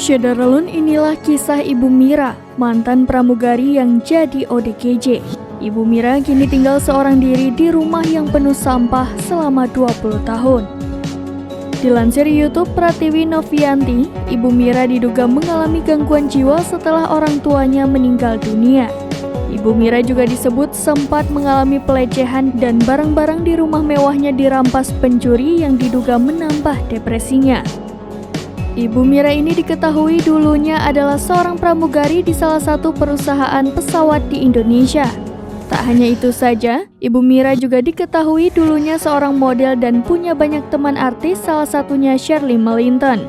Syederalun, inilah kisah Ibu Mira, mantan pramugari yang jadi ODGJ. Ibu Mira kini tinggal seorang diri di rumah yang penuh sampah selama 20 tahun. Dilansir YouTube Pratiwi Novianti, Ibu Mira diduga mengalami gangguan jiwa setelah orang tuanya meninggal dunia. Ibu Mira juga disebut sempat mengalami pelecehan dan barang-barang di rumah mewahnya dirampas pencuri yang diduga menambah depresinya. Ibu Mira ini diketahui dulunya adalah seorang pramugari di salah satu perusahaan pesawat di Indonesia. Tak hanya itu saja, Ibu Mira juga diketahui dulunya seorang model dan punya banyak teman artis, salah satunya Shirley Melinton.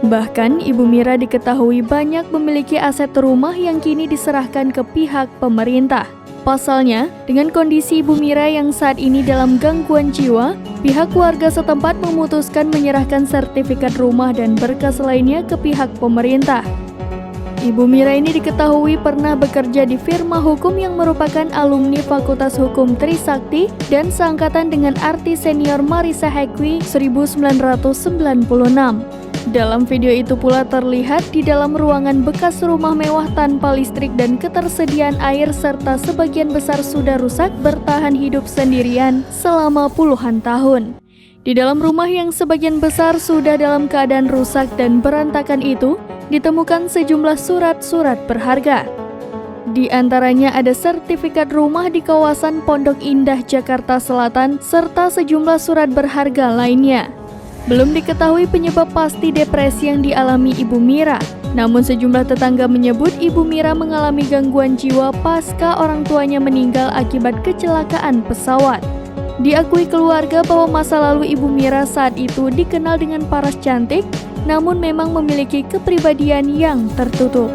Bahkan, Ibu Mira diketahui banyak memiliki aset rumah yang kini diserahkan ke pihak pemerintah. Pasalnya, dengan kondisi Ibu Mira yang saat ini dalam gangguan jiwa, pihak warga setempat memutuskan menyerahkan sertifikat rumah dan berkas lainnya ke pihak pemerintah. Ibu Mira ini diketahui pernah bekerja di firma hukum yang merupakan alumni Fakultas Hukum Trisakti dan seangkatan dengan artis senior Marissa Haque 1996. Dalam video itu pula terlihat di dalam ruangan bekas rumah mewah tanpa listrik dan ketersediaan air serta sebagian besar sudah rusak bertahan hidup sendirian selama puluhan tahun. Di dalam rumah yang sebagian besar sudah dalam keadaan rusak dan berantakan itu, ditemukan sejumlah surat-surat berharga. Di antaranya ada sertifikat rumah di kawasan Pondok Indah, Jakarta Selatan, serta sejumlah surat berharga lainnya. Belum diketahui penyebab pasti depresi yang dialami Ibu Mira. Namun sejumlah tetangga menyebut Ibu Mira mengalami gangguan jiwa pasca orang tuanya meninggal akibat kecelakaan pesawat. Diakui keluarga bahwa masa lalu Ibu Mira saat itu dikenal dengan paras cantik, namun memang memiliki kepribadian yang tertutup.